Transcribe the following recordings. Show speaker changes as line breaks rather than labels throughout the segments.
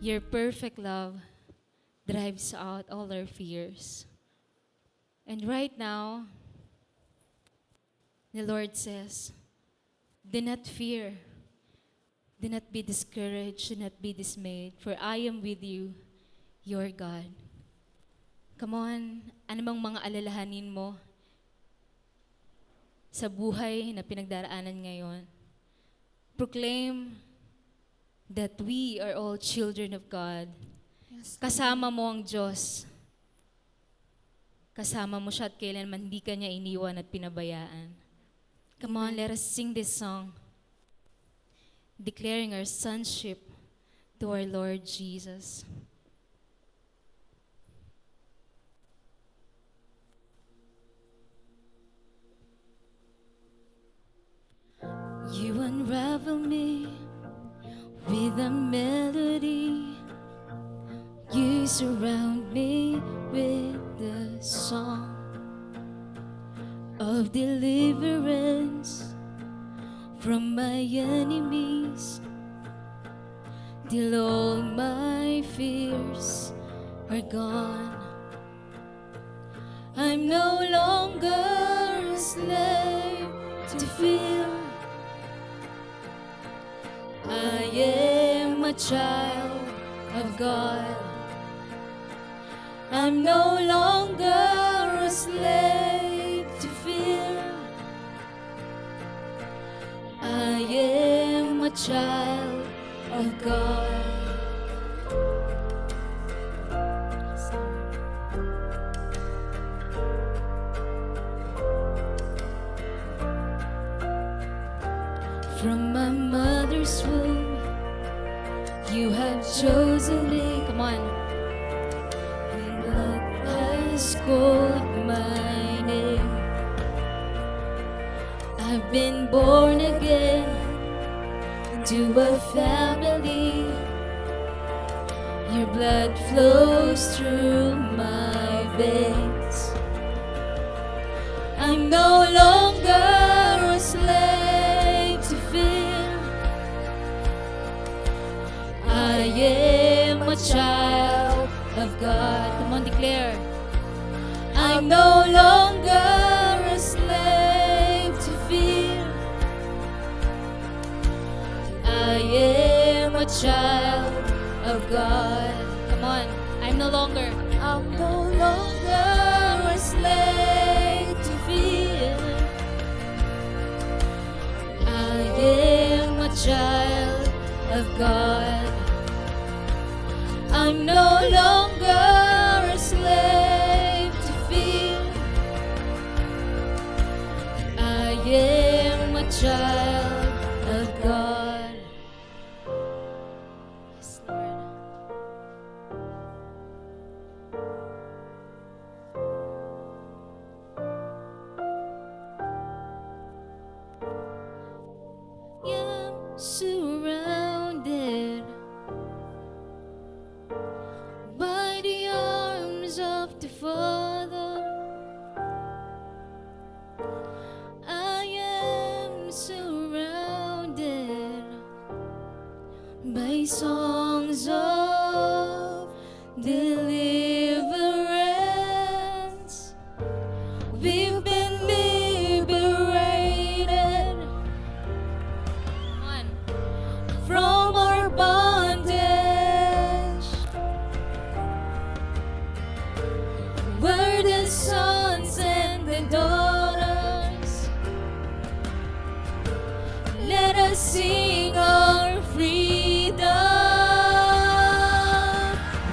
Your perfect love drives out all our fears. And right now, the Lord says, do not fear, do not be discouraged, do not be dismayed, for I am with you, your God. Come on, ano bang mga alalahanin mo sa buhay na pinagdaraanan ngayon? Proclaim that we are all children of God.
Yes.
Kasama mo ang Diyos. Kasama mo siya at kailanman hindi ka niya iniwan at pinabayaan. Come on, let us sing this song, declaring our sonship to our Lord Jesus. You unravel me with a melody. You surround me with the song of deliverance from my enemies, till all my fears are gone. I'm no longer a slave to fear. I am a child of God. I'm no longer a slave to fear. I am a child of God. From my mother's womb, you have chosen me. Come on. And blood has called my name. I've been born again to a family. Your blood flows through my veins. I'm no longer a slave to fear. I am a child of God. Come on, declare. I'm no longer a slave to fear. I am a child of God. Come on, I'm no longer a slave to fear. I am a child of God. I'm no longer a slave to fear. I am a child of God. Yes, Lord. I'm surrounded by the arms of the Father. I am surrounded by songs of deliverance. We've been liberated from our bondage. We're the sons and the daughters. Let us sing our freedom.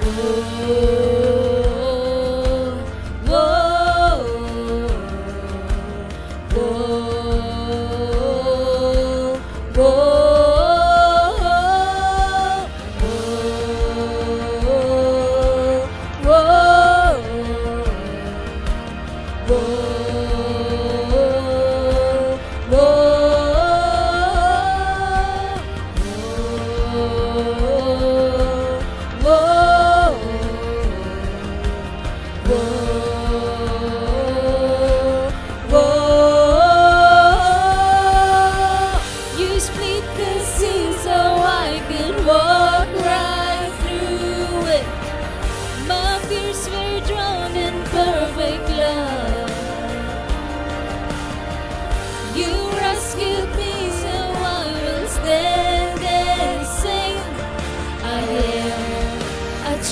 Whoa, whoa, whoa, whoa, whoa, whoa.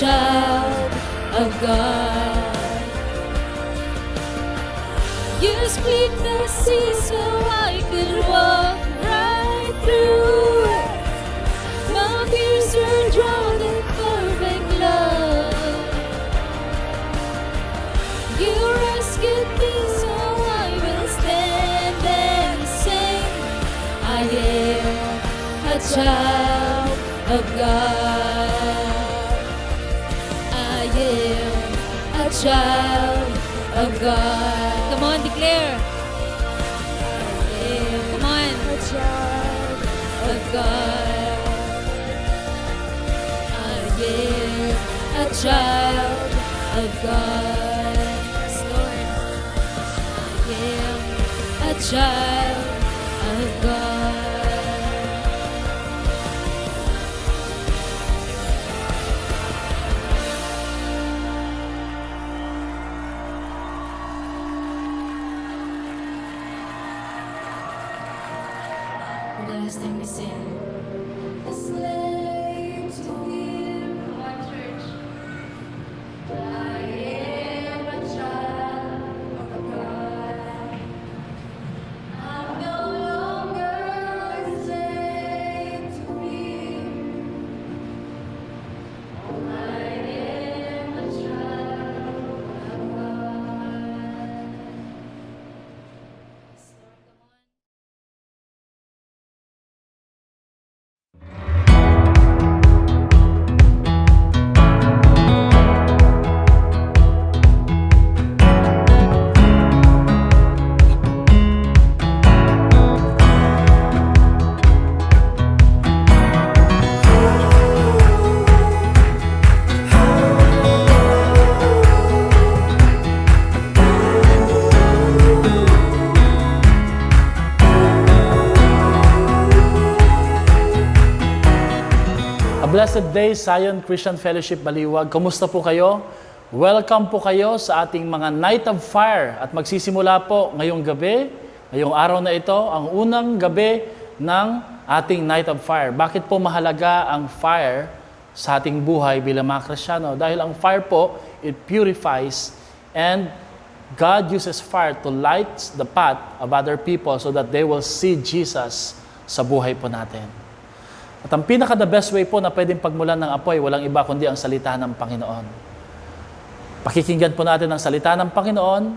child of God. You split the sea so I could walk right through it. My fears were drowned in perfect love. You rescued me so I will stand and sing. I am a child of God. I am a child of God. Come on, declare. I am, come on, a child of God. I am a child of God. Yes, Lord. I am a child of God. For the last time we sing. A slave to fear. Come on, church. I am a child of God. I'm no longer a slave to fear. I am a child of God. Yes, Lord, come on.
A blessed day, Zion Christian Fellowship Baliwag. Kumusta po kayo? Welcome po kayo sa ating mga Night of Fire. At magsisimula po ngayong gabi, ngayong araw na ito, ang unang gabi ng ating Night of Fire. Bakit po mahalaga ang fire sa ating buhay bilang mga Kristiyano? Dahil ang fire po, it purifies, and God uses fire to light the path of other people so that they will see Jesus sa buhay po natin. At ang pinaka-the best way po na pwedeng pagmulan ng apoy, walang iba kundi ang salita ng Panginoon. Pakikinggan po natin ang salita ng Panginoon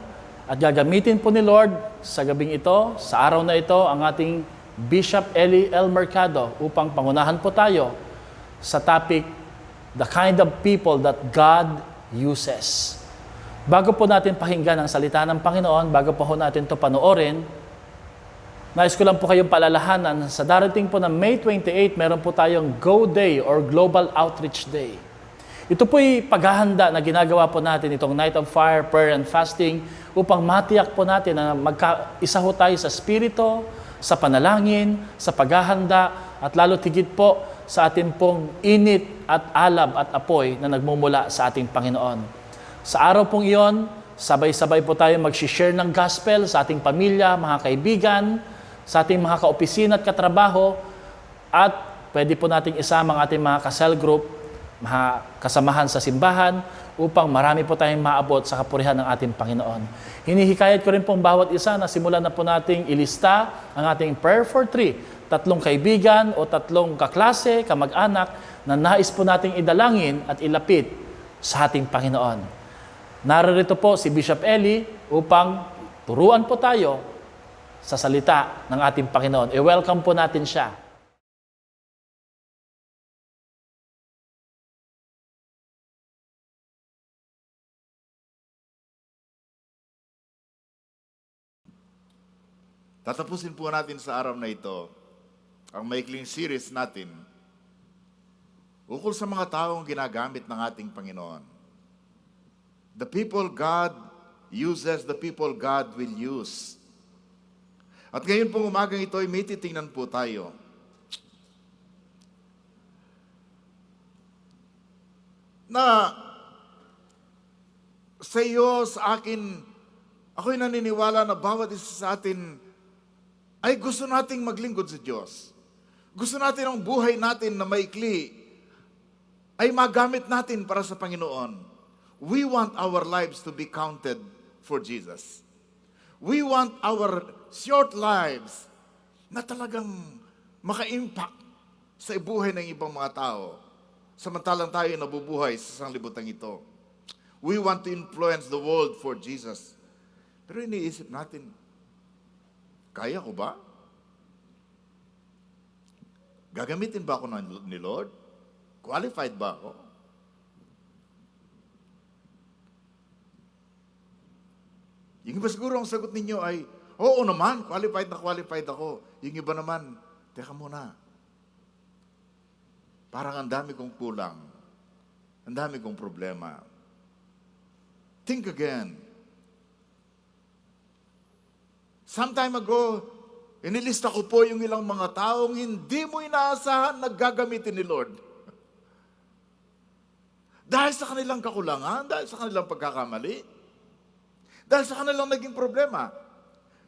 at gagamitin po ni Lord sa gabing ito, sa araw na ito, ang ating Bishop Eli L. Mercado upang pangunahan po tayo sa topic, the kind of people that God uses. Bago po natin pakinggan ang salita ng Panginoon, bago po natin ito panoorin, nais ko lang po kayong paalalahanan, sa darating po na May 28, meron po tayong Go Day or Global Outreach Day. Ito po'y paghahanda na ginagawa po natin itong Night of Fire, Prayer and Fasting upang matiyak po natin na magkaisa ho tayo sa spirito, sa panalangin, sa paghahanda, at lalo tigit po sa ating pong init at alab at apoy na nagmumula sa ating Panginoon. Sa araw pong iyon, sabay-sabay po tayo mag-share ng gospel sa ating pamilya, mga kaibigan, sa ating mga kaopisina at katrabaho, at pwede po nating isama ang ating mga ka-cell group, mga kasamahan sa simbahan, upang marami po tayong maabot sa kapurihan ng ating Panginoon. Hinihikayat ko rin pong bawat isa na simulan na po nating ilista ang ating prayer for 3, 3 kaibigan o 3 kaklase, kamag-anak, na nais po nating idalangin at ilapit sa ating Panginoon. Narito po si Bishop Eli upang turuan po tayo sa salita ng ating Panginoon. I-welcome po natin siya.
Tatapusin po natin sa araw na ito ang maikling series natin ukol sa mga taong ginagamit ng ating Panginoon. The people God uses, the people God will use. At ngayon pong umagang ito ay may titingnan po tayo. Na sa iyo, sa akin, ako'y naniniwala na bawat isa sa atin ay gusto nating maglingkod sa Diyos. Gusto natin ang buhay natin na maikli ay magamit natin para sa Panginoon. We want our lives to be counted for Jesus. We want our short lives na talagang maka-impact sa buhay ng ibang mga tao. Samantalang tayo nabubuhay sa sanglibutan ito. We want to influence the world for Jesus. Pero iniisip natin, kaya ko ba? Gagamitin ba ako ni Lord? Qualified ba ako? Yung iba siguro ang sagot ninyo ay, oo naman, qualified ako. Yung iba naman, teka muna. Parang ang dami kong kulang. Ang dami kong problema. Think again. Some time ago, inilista ko po yung ilang mga taong hindi mo inaasahan na gagamitin ni Lord. Dahil sa kanilang kakulangan, dahil sa kanilang pagkakamali, dahil sa kanilang naging problema.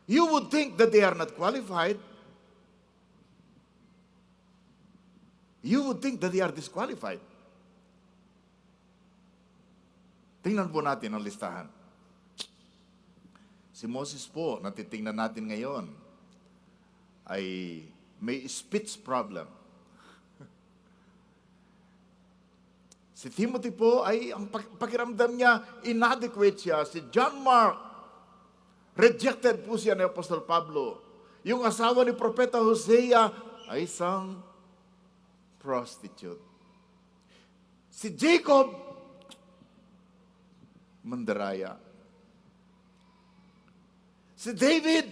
You would think that they are not qualified. You would think that they are disqualified. Tingnan po natin ang listahan. Si Moses po, natitingnan natin ngayon, ay may speech problem. Si Timothy po ay ang pakiramdam niya, inadequate siya. Si John Mark, rejected po siya ni Apostol Pablo. Yung asawa ni Propeta Hosea ay isang prostitute. Si Jacob, mandaraya. Si David,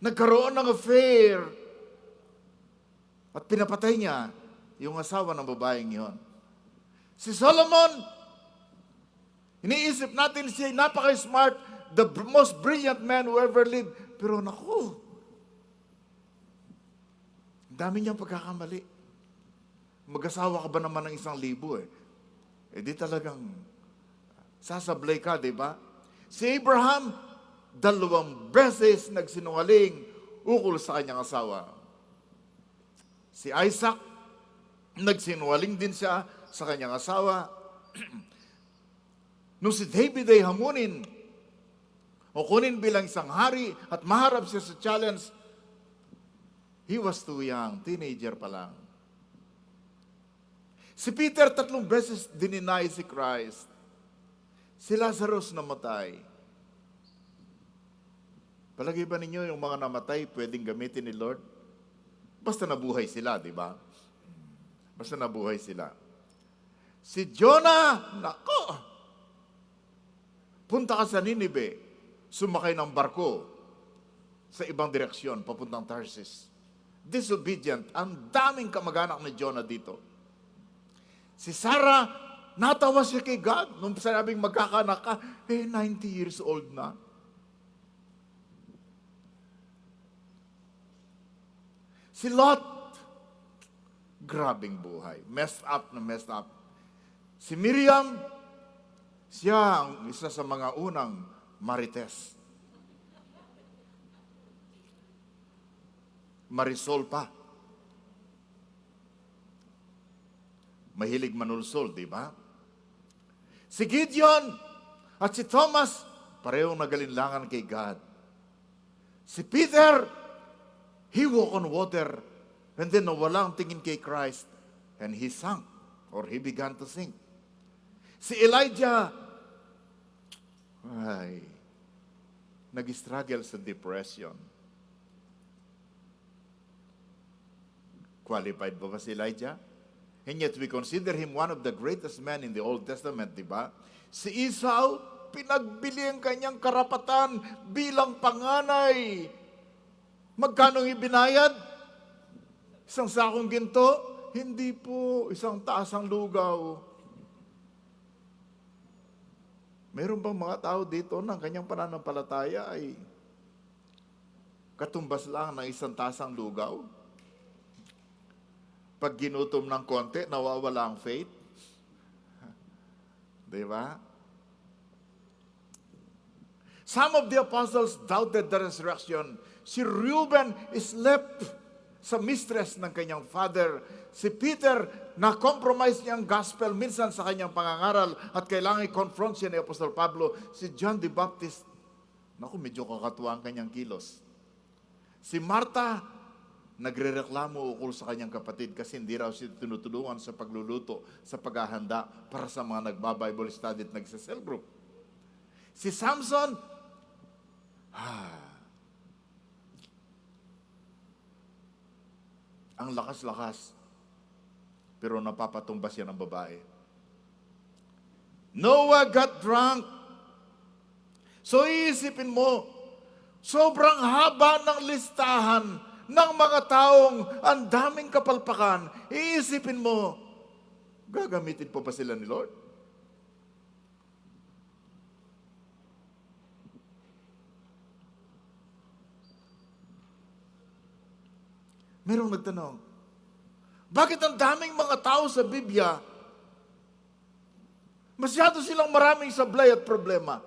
nagkaroon ng affair at pinapatay niya yung asawa ng babaeng yon. Si Solomon, iniisip natin siya napaka-smart, the most brilliant man who ever lived. Pero naku, dami niyang pagkakamali. Mag-asawa ka ba naman ng 1,000 eh? Eh di talagang sasablay ka, di ba? Si Abraham, 2 beses nagsinungaling ukol sa kanyang asawa. Si Isaac, nagsinungaling din siya sa kanyang asawa. Nung si David ay hamunin o kunin bilang isang hari at maharap siya sa challenge, he was too young, teenager pa lang. Si Peter 3 beses dininay si Christ. Si Lazarus namatay. Palagay ba ninyo yung mga namatay pwedeng gamitin ni Lord? Basta nabuhay sila, di ba? Basta nabuhay sila. Si Jonah, nako! Punta ka sa Ninive, sumakay ng barko sa ibang direksyon, papuntang Tarsis. Disobedient. Ang daming kamag-anak ni Jonah dito. Si Sarah, natawa siya kay God nung sinabing magkakanak ka, 90 years old na. Si Lot, grabing buhay. Messed up na messed up. Si Miriam, siya ang isa sa mga unang marites. Marisol pa. Mahilig manulsol, di ba? Si Gideon at si Thomas, parehong nagalinlangan kay God. Si Peter, he walked on water and then nawalang tingin kay Christ and he sank or he began to sink. Si Elijah, ay, nag-struggle sa depression. Qualified ba si Elijah? And yet we consider him one of the greatest men in the Old Testament, di ba? Si Esau, pinagbili ang kanyang karapatan bilang panganay. Magkano ibinayad? 1 sakong ginto? Hindi po, 1 taasang lugaw. Meron bang mga tao dito na ang kanyang pananampalataya ay katumbas lang ng 1 tasang lugaw? Pag ginutom ng konti, nawawala ang faith. Di ba? Some of the apostles doubted the resurrection. Si Reuben slept sa mistress ng kanyang father. Si Peter, na-compromise niya ang gospel minsan sa kanyang pangangaral at kailangan i-confront siya ni Apostol Pablo. Si John the Baptist, naku, medyo kakatuwa ang kanyang kilos. Si Martha, nagrereklamo ukol sa kanyang kapatid kasi hindi raw siya tinutulungan sa pagluluto, sa paghahanda para sa mga nagba-Bible study at nagsa-cell group. Si Samson, ang lakas-lakas, pero napapatumba siya ng babae. Noah got drunk. So iisipin mo, sobrang haba ng listahan ng mga taong ang daming kapalpakan. Iisipin mo, gagamitin po ba sila ni Lord? Merong nagtanong, bakit ang daming mga tao sa Biblia, masyado silang maraming sablay at problema?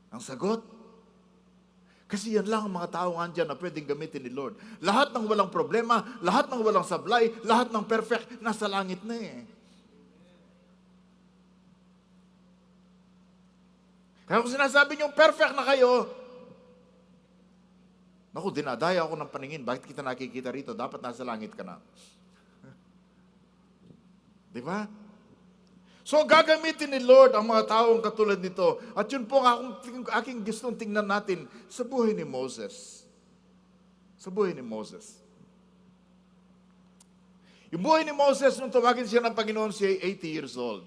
Ang sagot, kasi yan lang ang mga tao andyan na pwedeng gamitin ni Lord. Lahat ng walang problema, lahat ng walang sablay, lahat ng perfect, nasa langit na eh. Kaya kung sinasabi niyong perfect na kayo, naku, dinadaya ako ng paningin. Bakit kita nakikita rito? Dapat nasa langit ka na. Di ba? So, gagamitin ni Lord ang mga taong katulad nito. At yun po ang aking gustong tingnan natin sa buhay ni Moses. Sa buhay ni Moses. Yung buhay ni Moses, nung tawagin siya ng Panginoon, siya ay 80 years old.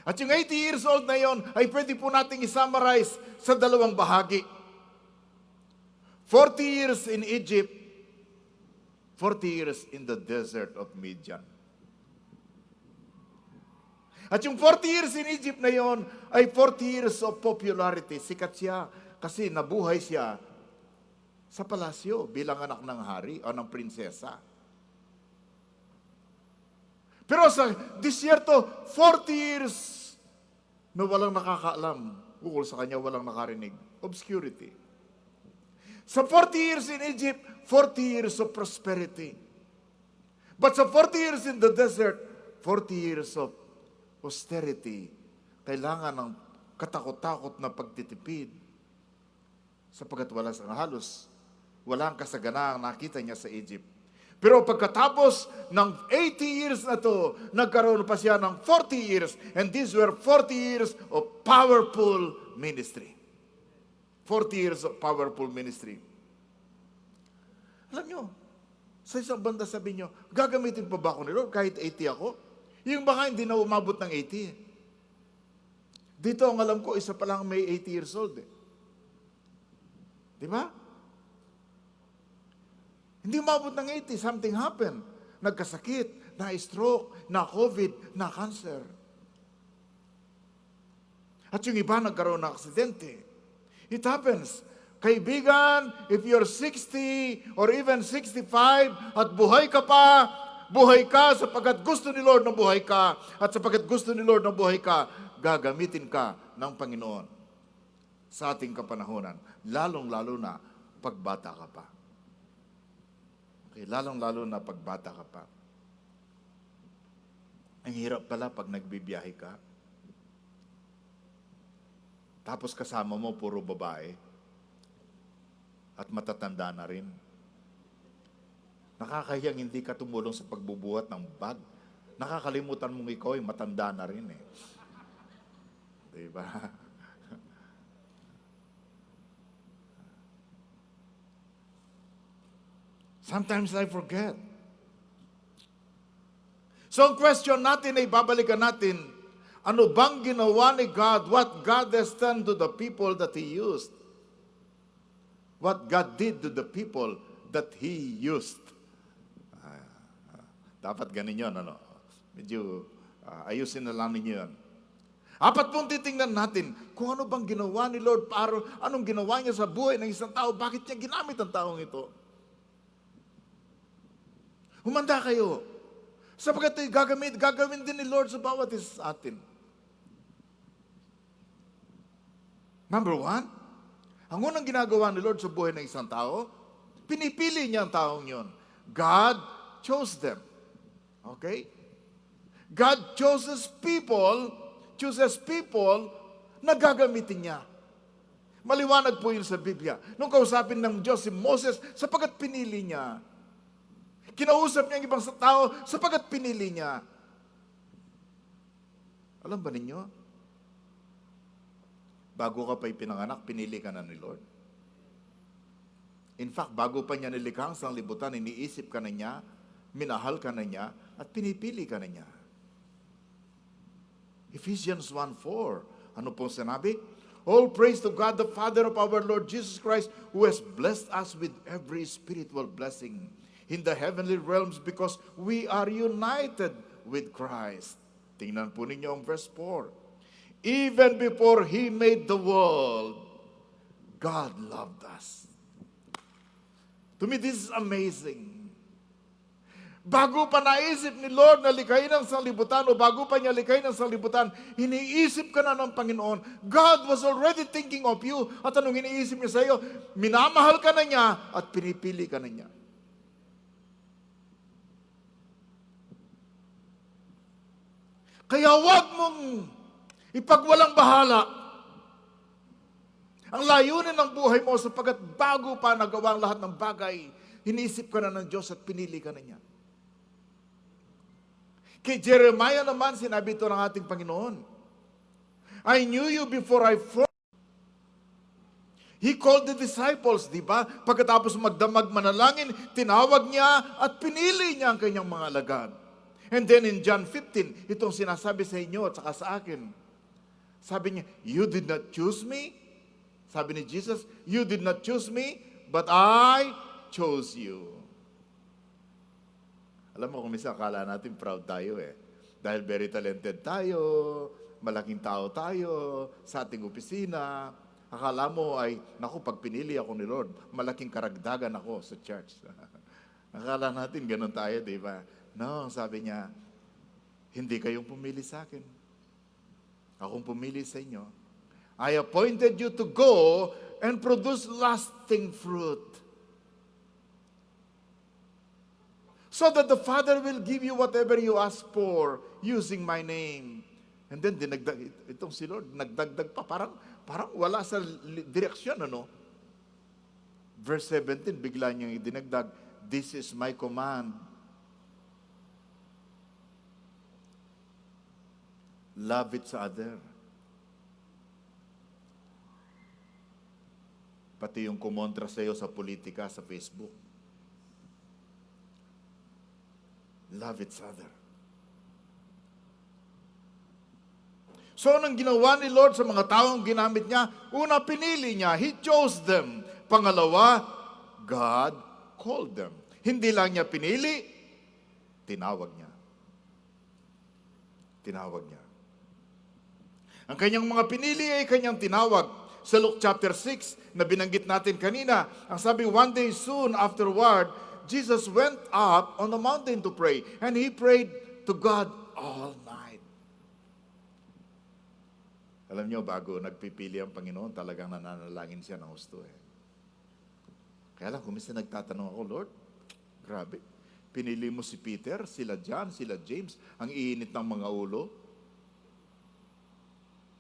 At yung 80 years old na yon ay pwede po nating isummarize sa dalawang bahagi. 40 years in Egypt, 40 years in the desert of Midian. At yung 40 years in Egypt na yon ay 40 years of popularity. Sikat siya kasi nabuhay siya sa palasyo bilang anak ng hari o ng prinsesa. Pero sa disyerto, 40 years na walang nakakaalam. Ukol sa kanya, walang nakarinig. Obscurity. Sa 40 years in Egypt, 40 years of prosperity. But sa 40 years in the desert, 40 years of austerity. Kailangan ng katakot-takot na pagtitipid. Sapagkat halos walang kasaganaang nakita niya sa Egypt. Pero pagkatapos ng 80 years na to, nagkaroon pa siya ng 40 years. And these were 40 years of powerful ministry. 40 years of powerful ministry. Alam nyo, sa isang banda sabi nyo, gagamitin pa ba ako ni Lord kahit 80 ako? Yung baka hindi na umabot ng 80. Dito ang alam ko, isa pa lang may 80 years old. Di ba? Hindi umabot ng 80, something happened. Nagkasakit, na-stroke, na-COVID, na-cancer. At yung iba nagkaroon ng aksidente. It happens. Kaibigan, if you're 60 or even 65 at buhay ka pa, buhay ka sapagkat gusto ni Lord na buhay ka. At sapagkat gusto ni Lord na buhay ka, gagamitin ka ng Panginoon sa ating kapanahunan. Lalong-lalo na pagbata ka pa. Okay, lalong-lalo na pagbata ka pa. Ang hirap pala pag nagbibiyahe ka. Tapos kasama mo puro babae. At matatanda na rin. Nakakahiyang hindi ka tumulong sa pagbubuhat ng bag. Nakakalimutan mong ikaw ay matanda na rin eh. Diba? Sometimes I forget. So ang question natin ay babalikan natin, ano bang ginawa ni God? What God has done to the people that He used? What God did to the people that He used? Dapat ganin yun, ano? Medyo ayusin na lang ninyo yun. Apat pong titingnan natin kung ano bang ginawa ni Lord, anong ginawa niya sa buhay ng isang tao, bakit niya ginamit ang taong ito. Humanda kayo. Sapagkat gagawin din ni Lord sa bawat isa sa atin. Number one, Ang unang ginagawa ni Lord sa buhay ng isang tao, pinipili niya ang taong yon. God chose them. Okay? God chooses people na gagamitin niya. Maliwanag po yun sa Biblia. Nung kausapin ng Diyos si Moses, sapagkat pinili niya. Kinausap niya ang ibang tao, sapagkat pinili niya. Alam ba ninyo? Bago ka pa ipinanganak, pinili ka na ni Lord. In fact, bago pa niya nilikha ang sanglibutan, iniisip ka na niya, minahal ka na niya, at pinipili ka na niya. Ephesians 1:4. Ano pong sinabi? All praise to God, the Father of our Lord Jesus Christ, who has blessed us with every spiritual blessing in the heavenly realms because we are united with Christ. Tingnan po ninyo ang verse 4. Even before He made the world, God loved us. To me, this is amazing. Bago pa naisip ni Lord na likhain ang sanlibutan o bago pa niya likhain ang sanlibutan, iniisip ka na ng Panginoon. God was already thinking of you. At anong iniisip niya sa iyo? Minamahal ka na niya at pinipili ka na niya. Kaya huwag mong ipagwalang bahala ang layunin ng buhay mo sapagkat bago pa nagawa ang lahat ng bagay, iniisip ka na ng Diyos at pinili ka na niya. Kay Jeremiah naman, sinabi ito ng ating Panginoon, I knew you before I formed. He called the disciples, di ba? Pagkatapos magdamag manalangin, tinawag niya at pinili niya ang kanyang mga alagad. And then in John 15, itong sinasabi sa inyo at saka sa akin. Sabi niya, you did not choose me. Sabi ni Jesus, you did not choose me, but I chose you. Alam mo, kung minsan akala natin proud tayo eh. Dahil very talented tayo, malaking tao tayo, sa ating opisina. Akala mo ay, naku, pag pinili ako ni Lord, malaking karagdagan ako sa church. Akala natin ganun tayo, di ba? No, sabi niya, hindi kayong pumili sa akin. Akong pumili sa inyo. I appointed you to go and produce lasting fruit. So that the Father will give you whatever you ask for using my name. And then, itong si Lord, nagdagdag pa. Parang wala sa direksyon, ano? Verse 17, bigla niyang idinagdag, this is my command. Love each other. Pati yung kumontra sa iyo sa politika, sa Facebook. Love each other. So, anong ginawa ni Lord sa mga taong ginamit niya? Una, pinili niya. He chose them. Pangalawa, God called them. Hindi lang niya pinili, tinawag niya. Tinawag niya. Ang kanyang mga pinili ay kanyang tinawag. Sa Luke chapter 6, na binanggit natin kanina, ang sabi, one day soon afterward, Jesus went up on the mountain to pray, and He prayed to God all night. Alam niyo, bago nagpipili ang Panginoon, talagang nananalangin siya ng husto eh. Kaya lang, kung minsan nagtatanong ako, Lord, grabe, pinili mo si Peter, sila John, sila James, ang iinit ng mga ulo.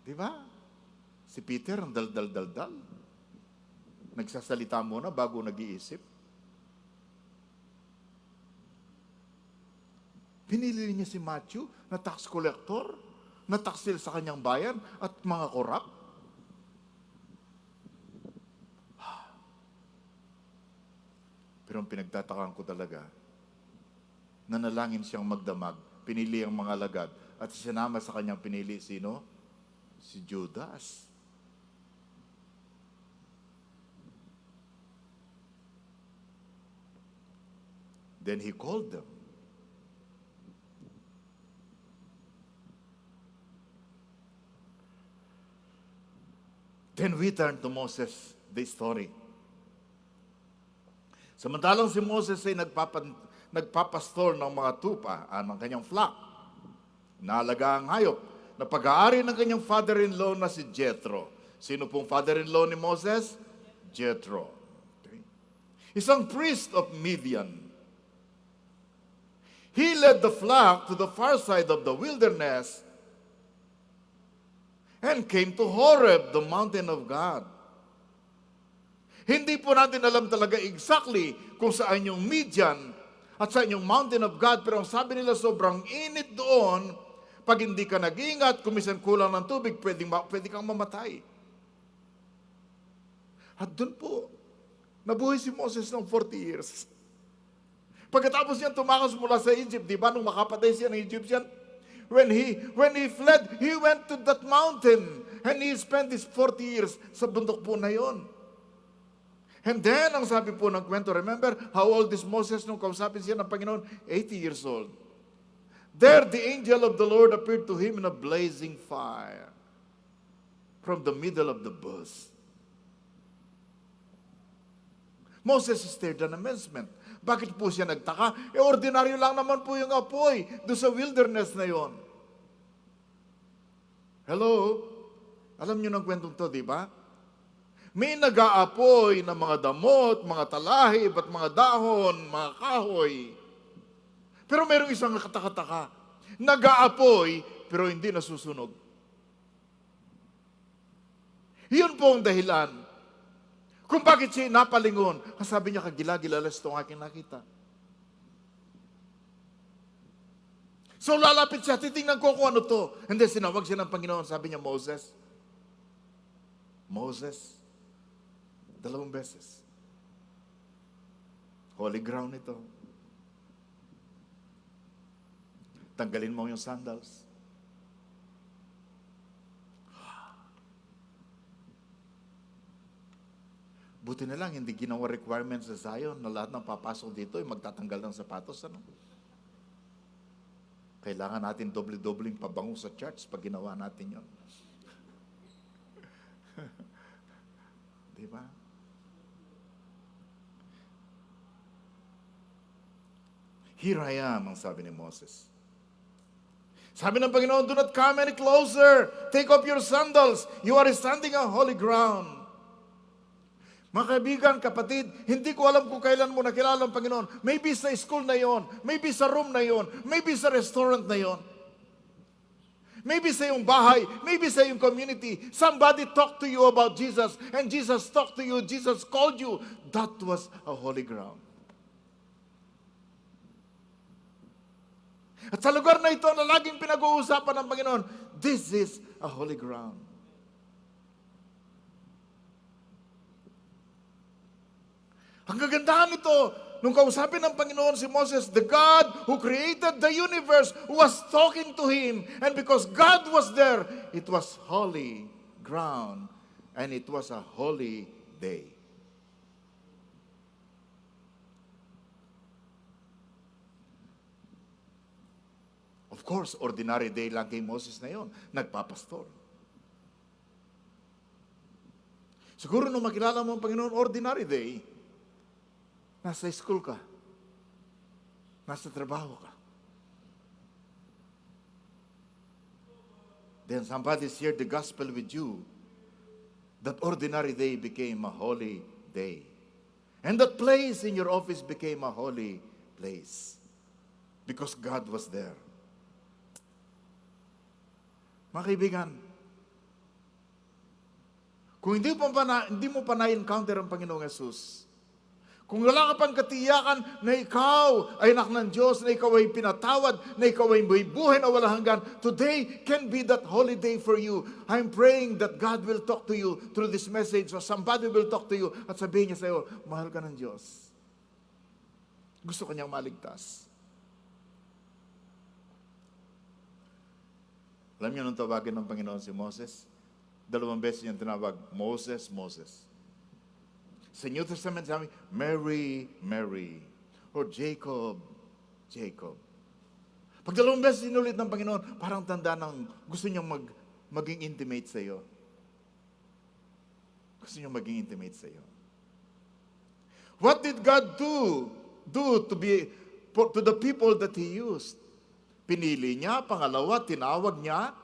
Di ba? Si Peter, ang dal-dal-dal-dal. Nagsasalita muna bago nag-iisip. Pinili niya si Matthew na tax collector, na taksil sa kanyang bayan at mga korap. Pero ang pinagtatakaan ko talaga, nanalangin siyang magdamag, pinili ang mga alagad, at sinama sa kanyang pinili, sino? Si Judas. Then he called them. Then we turn to Moses, the story. Samantalang si Moses ay nagpapastor ng mga tupa, ng kanyang flock, naalaga ang hayop, na pag-aari ng kanyang father-in-law na si Jethro. Sino pong father-in-law ni Moses? Jethro. Okay? Isang priest of Midian. He led the flock to the far side of the wilderness and came to Horeb, the mountain of God. Hindi po natin alam talaga exactly kung saan yung Midian at saan yung mountain of God, pero ang sabi nila sobrang init doon. Pag hindi ka nag-ingat, kung minsan kulang ng tubig, pwede kang mamatay. At doon po, nabuhay si Moses ng 40 years. Pagkatapos niya tumakas mula sa Egypt, di ba, nung makapatay siya ng Egyptian, when he fled, he went to that mountain and he spent his 40 years sa bundok po na yon. And then, ang sabi po ng kwento, remember how old is Moses nung kausapin siya ng Panginoon? 80 years old. There, the angel of the Lord appeared to him in a blazing fire from the middle of the bush. Moses stared in amazement. Bakit po siya nagtaka? Ordinaryo lang naman po yung apoy doon sa wilderness na yon. Hello? Alam niyo ng kwentong to, di ba? May nag-aapoy na mga damot, mga talahib, at mga dahon, mga kahoy. Pero mayroong isang nakataka-taka. Nag-aapoy, pero hindi nasusunog. Yun po ang dahilan kung bakit siya napalingon. Sabi niya, kagila-gilalas itong aking nakita. So lalapit siya, titingnan ko kung ano to. And then sinawag siya ng Panginoon, sabi niya, Moses. Moses. 2 beses. Holy ground ito. Tanggalin mo yung sandals. Buti na lang, hindi ginawa requirements sa Zion na lahat ng papasok dito ay magtatanggal ng sapatos. Ano? Kailangan natin doble-dobling pabango sa church pag ginawa natin yon. Di ba? Here I am, ang sabi ni Moses. Sabi ng Panginoon, do not come any closer. Take off your sandals. You are standing on holy ground. Mga kaibigan, kapatid, hindi ko alam kung kailan mo nakilala ang Panginoon. Maybe sa school na yon, maybe sa room na yon, maybe sa restaurant na yon. Maybe sa iyong bahay, maybe sa iyong community. Somebody talked to you about Jesus, and Jesus talked to you, Jesus called you. That was a holy ground. At sa lugar na ito na laging pinag-uusapan ng Panginoon, this is a holy ground. Ang kagandahan nito, nung kausapin ng Panginoon si Moses, the God who created the universe was talking to him. And because God was there, it was holy ground. And it was a holy day. Of course, ordinary day lang kay Moses na yon, nagpapastor. Siguro nung makilala mo ang Panginoon, ordinary day, nasa school ka, nasa trabaho ka. Then somebody shared the gospel with you. That ordinary day became a holy day. And that place in your office became a holy place. Because God was there. Mga kaibigan, kung hindi mo pa na-encounter ang Panginoong Yesus, kung wala ka pang katiyakan na ikaw ay anak ng Diyos, na ikaw ay pinatawad, na ikaw ay may buhay na walang hanggan, today can be that holy day for you. I'm praying that God will talk to you through this message, or somebody will talk to you at sabihin niya sa iyo, mahal ka ng Diyos. Gusto kanyang maligtas. Alam niyo nung tawagin ng Panginoon si Moses? 2 beses niyang tinawag, Moses, Moses. Sa New Testament sabi, Mary, Mary. Or Jacob, Jacob. Pag 2 beses sinulit ng Panginoon, parang tanda ng gusto niyang maging intimate sa iyo. Gusto niyang maging intimate sa iyo. What did God do to the people that He used? Pinili niya, pangalawa, tinawag niya,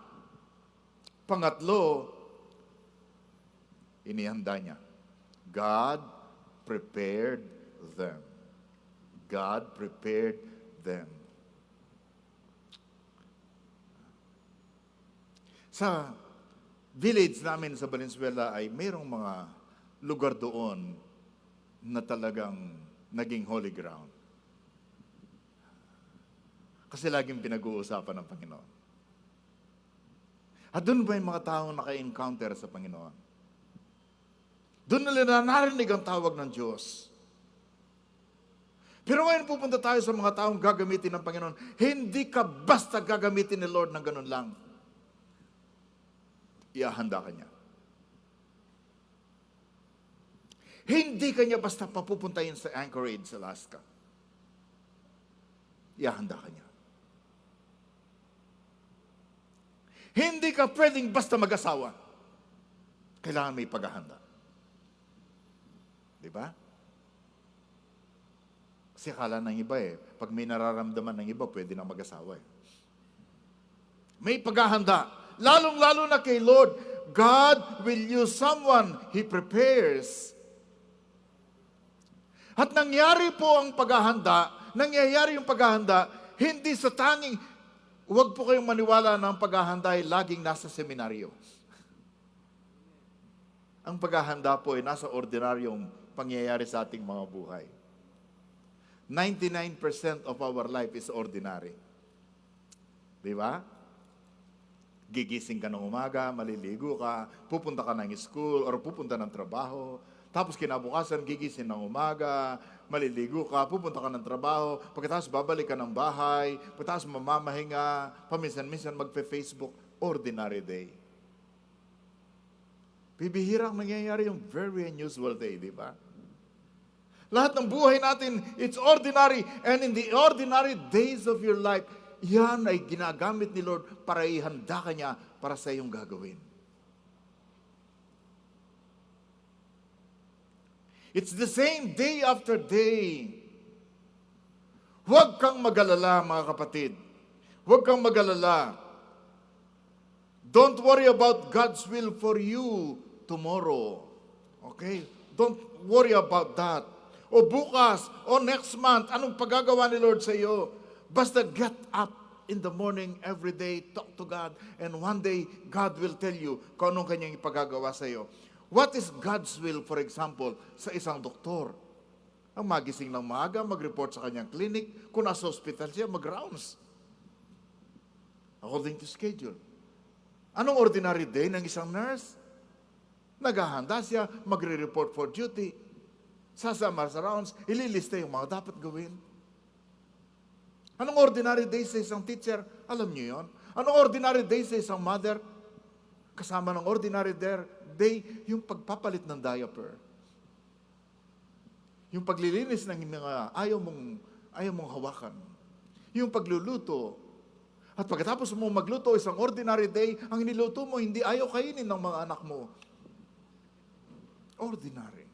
pangatlo, inihanda niya. God prepared them. God prepared them. Sa village namin sa Valenzuela ay mayroong mga lugar doon na talagang naging holy ground. Kasi laging pinag-uusapan ng Panginoon. At doon ba yung mga taong naka-encounter sa Panginoon? Doon nila narinig ang tawag ng Diyos. Pero ngayon pupunta tayo sa mga taong gagamitin ng Panginoon. Hindi ka basta gagamitin ni Lord ng ganun lang. Iahanda ka niya. Hindi ka niya basta papupuntahin sa Anchorage, Alaska. Iahanda ka niya. Hindi ka pwedeng basta mag-asawa. Kailangan may paghahanda. Di ba? Kasi akala ng iba pag may nararamdaman ng iba, pwede na mag-asawa May paghahanda. Lalong-lalo na kay Lord, God will use someone He prepares. At nangyari po ang paghahanda, nangyayari yung paghahanda, hindi sa tanging, huwag po kayong maniwala na ang paghahanda ay laging nasa seminaryo. Ang paghahanda po ay nasa ordinaryong pangyayari sa ating mga buhay. 99% of our life is ordinary. Di ba? Gigising ka ng umaga, maliligo ka, pupunta ka ng school or pupunta ng trabaho, tapos kinabukasan gigising ng umaga, maliligo ka, pupunta ka ng trabaho, pagkatapos babalik ka ng bahay, pagkatapos mamamahinga, paminsan-minsan magpe-Facebook, ordinary day. Bibihirang nangyayari yung very unusual day, di ba? Lahat ng buhay natin, it's ordinary. And in the ordinary days of your life, yan ay ginagamit ni Lord para ihanda ka niya para sa iyong gagawin. It's the same day after day. Huwag kang mag-alala, mga kapatid. Huwag kang mag-alala. Don't worry about God's will for you tomorrow. Okay? Don't worry about that. O bukas, o next month, anong paggagawa ni Lord sa iyo? Basta get up in the morning every day, talk to God, and one day, God will tell you kung anong kanyang ipagagawa sa iyo. What is God's will, for example, sa isang doktor? Ang magising ng maaga, mag-report sa kanyang clinic, kung nasa hospital siya, mag-rounds. According to schedule. Anong ordinary day ng isang nurse? Naghahanda siya, magre-report for duty. Sasama sa rounds, ililista yung mga dapat gawin. Anong ordinary day sa isang teacher? Alam niyo yon. Anong ordinary day sa isang mother? Kasama ng ordinary day, yung pagpapalit ng diaper. Yung paglilinis ng mga ayaw mong hawakan. Yung pagluluto. At pagkatapos mo magluto, isang ordinary day, ang niluto mo, hindi ayaw kainin ng mga anak mo. Ordinary.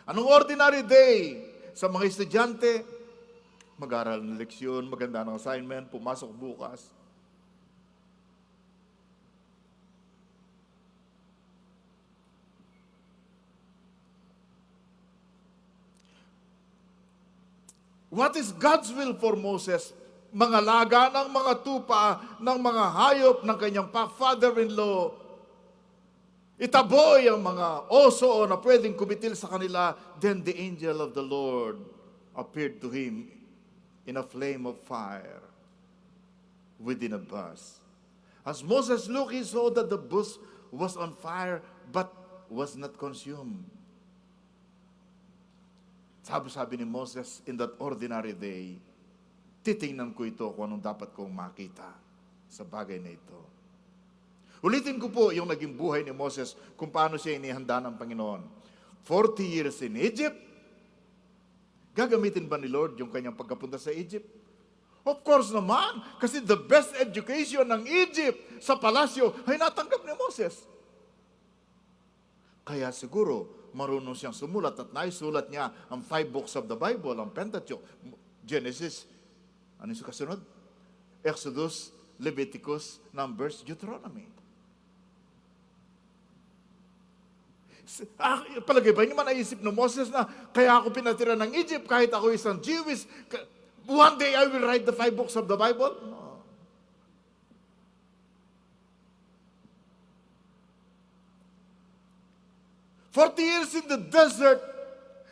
Anong ordinary day? Sa mga estudyante, mag-aral ng leksyon, maganda ng assignment, pumasok bukas. What is God's will for Moses? Mga laga ng mga tupa, ng mga hayop ng kanyang father-in-law. Itaboy ang mga oso na pwedeng kumitil sa kanila. Then the angel of the Lord appeared to him in a flame of fire within a bush. As Moses looked, he saw that the bush was on fire but was not consumed. Sabi ni Moses, in that ordinary day, titingnan ko ito kung anong dapat kong makita sa bagay na ito. Ulitin ko po yung naging buhay ni Moses kung paano siya inihanda ng Panginoon. 40 years in Egypt. Gagamitin ba ni Lord yung kanyang pagkapunta sa Egypt? Of course naman, kasi the best education ng Egypt sa palasyo ay natanggap ni Moses. Kaya siguro, marunong siyang sumulat at naisulat niya ang 5 books of the Bible, ang Pentateuch, Genesis, ano yung kasunod? Exodus, Leviticus, Numbers, Deuteronomy. Palagay ba, hindi man naisip ng Moses na kaya ako pinatira ng Egypt kahit ako isang Jewish. One day I will write the 5 books of the Bible? No. 40 years in the desert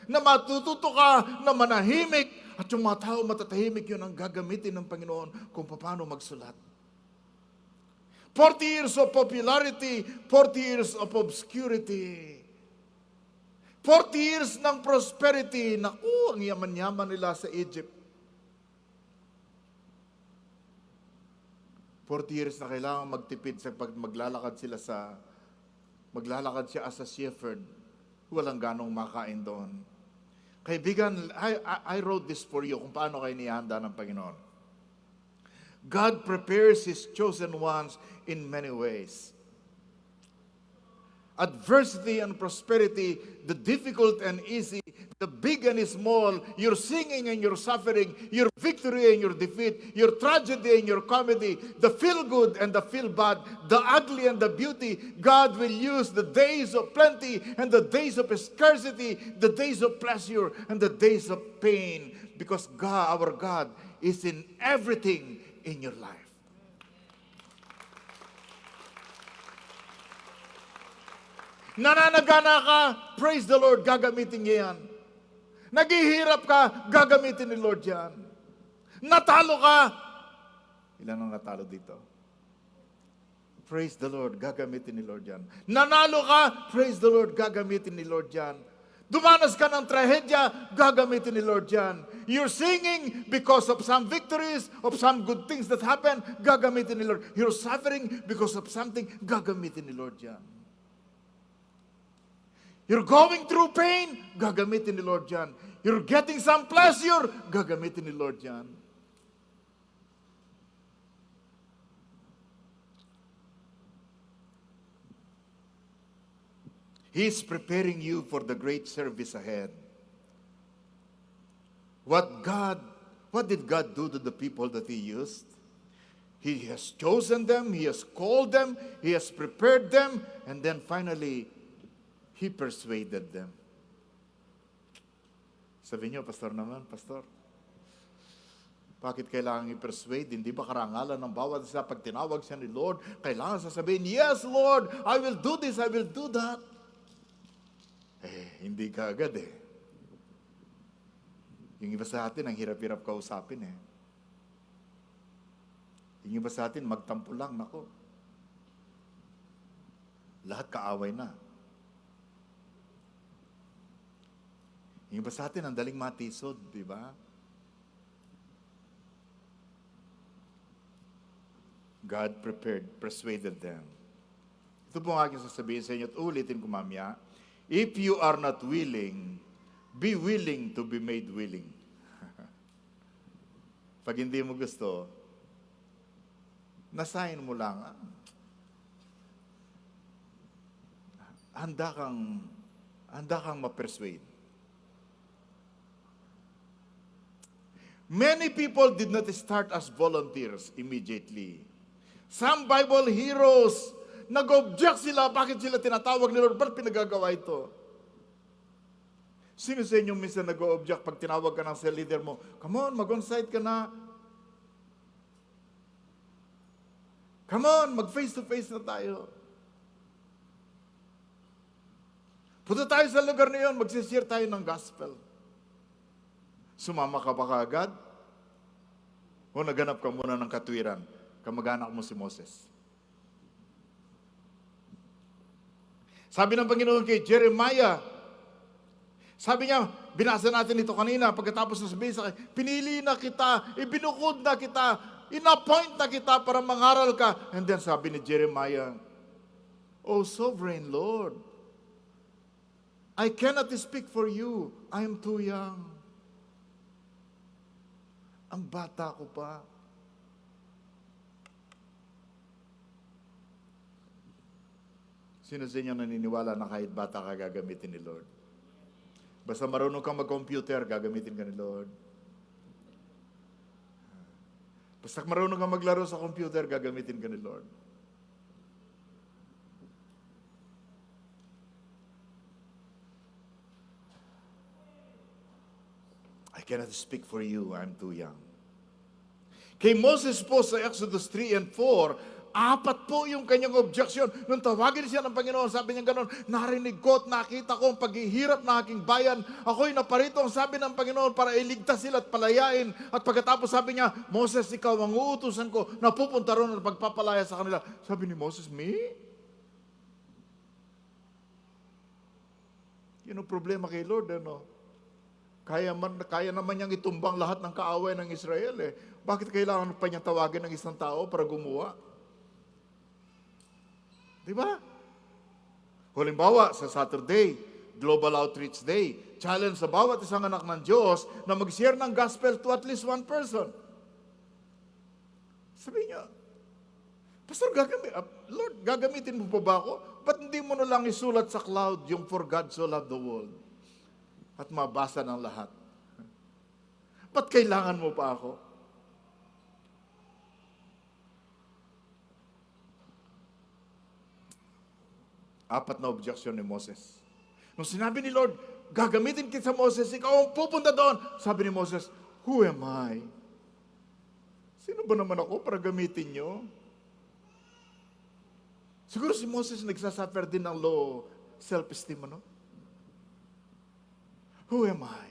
na matututo ka na manahimik at yung mga tao matatahimik, yun ang gagamitin ng Panginoon kung paano magsulat. 40 years of popularity, 40 years of obscurity. 40 years ng prosperity. Naku, ang yaman-yaman nila sa Egypt. 40 years na kailangan magtipid sa pag maglalakad siya as a shepherd. Walang ganong makain doon. Kaibigan, I wrote this for you kung paano kayo nihanda ng Panginoon. God prepares His chosen ones in many ways. Adversity and prosperity, the difficult and easy, the big and small, your singing and your suffering, your victory and your defeat, your tragedy and your comedy, the feel good and the feel bad, the ugly and the beauty, God will use the days of plenty and the days of scarcity, the days of pleasure and the days of pain, because God, our God, is in everything in your life. Nananagana ka, praise the Lord, gagamitin niya yan. Naghihirap ka, gagamitin ni Lord yan. Natalo ka, ilan ang natalo dito? Praise the Lord, gagamitin ni Lord yan. Nanalo ka, praise the Lord, gagamitin ni Lord yan. Dumanas ka ng trahedya, gagamitin ni Lord yan. You're singing because of some victories, of some good things that happen, gagamitin ni Lord. You're suffering because of something, gagamitin ni Lord yan. You're going through pain, gagamitin ni Lord yan. You're getting some pleasure, gagamitin ni Lord yan. He's preparing you for the great service ahead. What did God do to the people that He used? He has chosen them, He has called them, He has prepared them, and then finally, He persuaded them. Sabi niyo, Pastor naman, Pastor, bakit kailangan i-persuade? Hindi ba karangalan ng bawat isa pag tinawag siya ni Lord? Kailangan sasabihin, yes, Lord, I will do this, I will do that. Hindi ka agad eh. Yung iba sa atin, ang hirap-hirap kausapin eh. Yung iba sa atin, magtampo lang, nako. Lahat kaaway na. Yung iba sa atin, ang daling matisod, di ba? God persuaded them. Ito po ang aking sasabihin sa inyo at ulitin ko mamaya. If you are not willing, be willing to be made willing. Pag hindi mo gusto, nasayin mo lang. Handa kang ma-persuade. Many people did not start as volunteers immediately. Some Bible heroes, nag-object sila. Bakit sila tinatawag ni Lord? Ba't pinagagawa ito? Sino sa inyo minsan nag-object pag tinawag ka ng cell leader mo? Come on, mag-on-site ka na. Come on, mag-face-to-face na tayo. Punta tayo sa lugar na yun, magsishare tayo ng gospel. Sumama ka ba kaagad? O naganap ka muna ng katwiran? Kamag-anak mo si Moses. Sabi ng Panginoon kay Jeremiah, sabi niya, binasa natin ito kanina, pagkatapos na sabihin sa akin, pinili na kita, ibinukod na kita, in-appoint na kita para mangaral ka. And then sabi ni Jeremiah, "Oh sovereign Lord, I cannot speak for you. I am too young." Ang bata ko pa. Sino sa inyo naniniwala na kahit bata ka gagamitin ni Lord? Basta marunong kang mag-computer, gagamitin ka ni Lord. Basta marunong kang maglaro sa computer, gagamitin ka ni Lord. cannot speak for you, I'm too young. Kay Moses po sa Exodus 3 and 4, apat po yung kanyang objection. Nung tawagin siya ng Panginoon, sabi niya gano'n, narinig ko at nakita ko ang paghihirap ng aking bayan. Ako'y naparito, ang sabi ng Panginoon, para iligtas sila at palayain. At pagkatapos sabi niya, Moses, ikaw ang uutusan ko na pupunta ron at pagpapalaya sa kanila. Sabi ni Moses, me? Yun ang problema kay Lord, ano? Kaya naman niyang itumbang lahat ng kaaway ng Israel, eh. Bakit kailangan pa niyang tawagin ng isang tao para gumawa? Di ba? Halimbawa, sa Saturday, Global Outreach Day, challenge sa bawat isang anak ng Diyos na mag-share ng gospel to at least one person. Sabi niya, Pastor, Lord, gagamitin mo pa ba ako? Ba't hindi mo na lang isulat sa cloud yung for God so loved the world? At mabasa ng lahat. Ba't kailangan mo pa ako? Apat na objection ni Moses. Nung sinabi ni Lord, gagamitin kita Moses, ikaw ang pupunta doon. Sabi ni Moses, who am I? Sino ba naman ako para gamitin nyo? Siguro si Moses nagsasuffer din ng low self-esteem, ano? Who am I?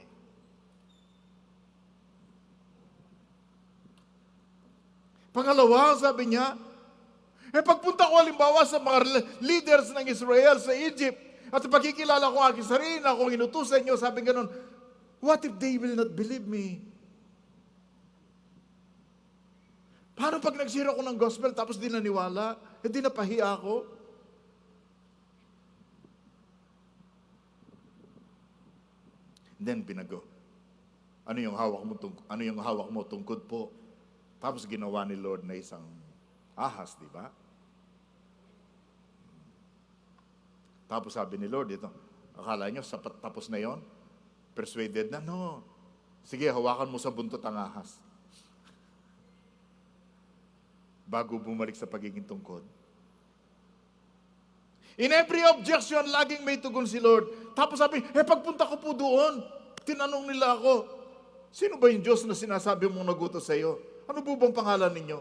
Pangalawa, sabi niya, pagpunta ko halimbawa sa mga leaders ng Israel sa Egypt, at pagkikilala ko aking sarili na akong inutusan nyo, sabi ganun, what if they will not believe me? Paano pag nag-share ako ng gospel tapos di naniwala? Hindi napahiya ako? Then binago. Ano yung hawak mo tungkod po? Tapos ginawa ni Lord na isang ahas, di ba? Tapos sabi ni Lord, ito, akala nyo, sapat tapos na yon? Persuaded na? No. Sige, hawakan mo sa buntot ang ahas. Bago bumalik sa pagiging tungkod. In every objection, laging may tugon si Lord. Tapos sabi, pagpunta ko po doon, tinanong nila ako, sino ba yung Diyos na sinasabi mong nagutos sa iyo? Ano po bang pangalan ninyo?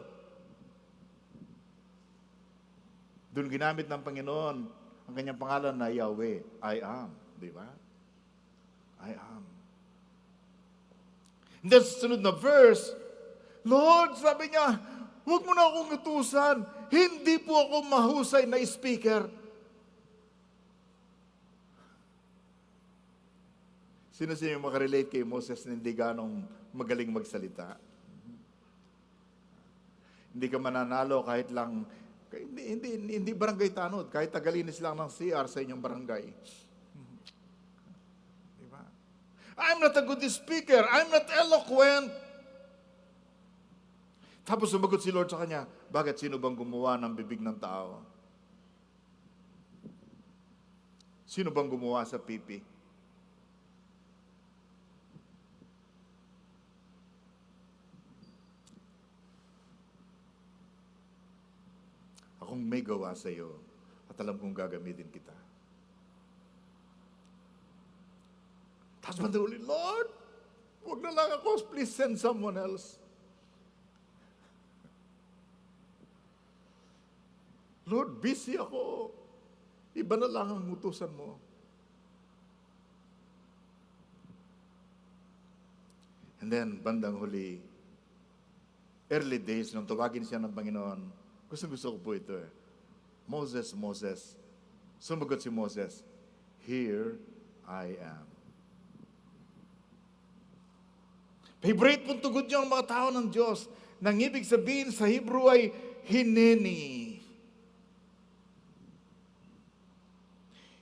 Doon ginamit ng Panginoon ang kanyang pangalan na Yahweh, I am. Di ba? I am. And then sunod na verse, Lord, sabi niya, huwag mo na akong utusan. Hindi po ako mahusay na speaker. Sino yung makarelate kay Moses na hindi ganong magaling magsalita? Hindi ka mananalo kahit lang hindi barangay tanod, kahit tagalinis lang ng CR sa inyong barangay. Diba? I'm not a good speaker. I'm not eloquent. Tapos sumagot si Lord sa kanya, bakit sino bang gumawa ng bibig ng tao? Sino bang gumawa sa pipi? Akong may gawa sa iyo at alam kong gagamitin kita. Tapos manduli, Lord, huwag na lang ako, please send someone else. Lord, busy ako. Iba na lang ang utusan mo. And then, bandang huli, early days, nung tawagin siya ng Panginoon, gusto ko po ito eh. Moses, Moses. Sumagot si Moses, here I am. Favorite pong tugod niyo ang mga tao ng Diyos. Nang ibig sabihin sa Hebrew ay hineni.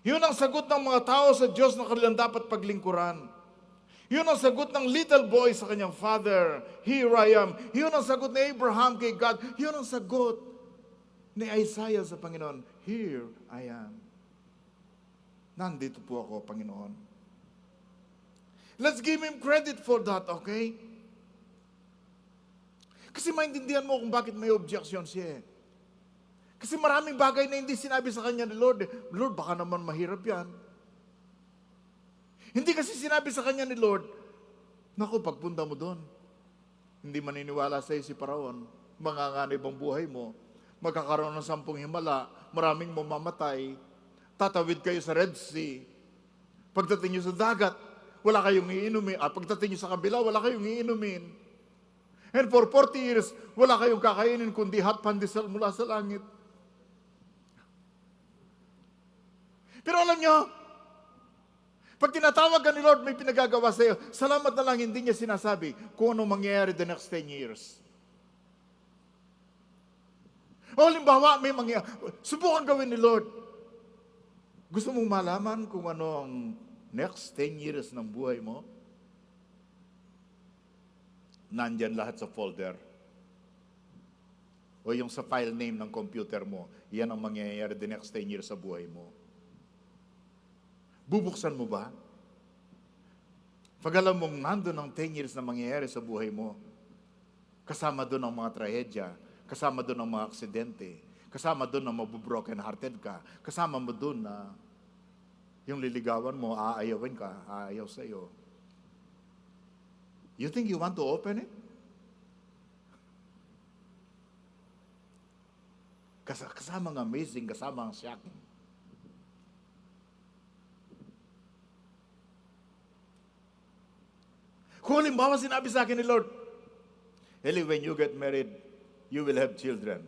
Yun ang sagot ng mga tao sa Diyos na kanilang dapat paglingkuran. Yun ang sagot ng little boy sa kanyang father. Here I am. Yun ang sagot ni Abraham kay God. Yun ang sagot ni Isaiah sa Panginoon. Here I am. Nandito po ako, Panginoon. Let's give Him credit for that, okay? Kasi maintindihan mo kung bakit may objection siya. Kasi maraming bagay na hindi sinabi sa kanya ni Lord. Lord, baka naman mahirap yan. Hindi kasi sinabi sa kanya ni Lord, Naku, pagpunta mo doon, hindi maniniwala sa'yo si Paraon. Manganganib ang buhay mo. Magkakaroon ng 10 himala. Maraming mamamatay. Tatawid kayo sa Red Sea. Pagdating nyo sa dagat, wala kayong iinumin. At pagdating nyo sa kabila, wala kayong iinumin. And for 40 years, wala kayong kakainin kundi hot pandesal mula sa langit. Pero alam nyo, pag tinatawag ka ni Lord, may pinagagawa sa iyo, salamat na lang hindi niya sinasabi kung ano mangyayari the next 10 years. O halimbawa, may mangyayari. Subukan gawin ni Lord. Gusto mong malaman kung ano ang next 10 years ng buhay mo? Nandyan lahat sa folder. O yung sa file name ng computer mo, yan ang mangyayari the next 10 years sa buhay mo. Bubuksan mo ba? Pag alam mong nandun ang 10 years na mangyayari sa buhay mo, kasama doon ang mga trahedya, kasama doon ang mga aksidente, kasama doon na mabubroken hearted ka, kasama mo doon na yung liligawan mo, aayawin ka, aayaw sa iyo. You think you want to open it? Kasama ang amazing, kasama ang shocking. Kung halimbawa sinabi sa akin ni Lord, Eli, when you get married, you will have children.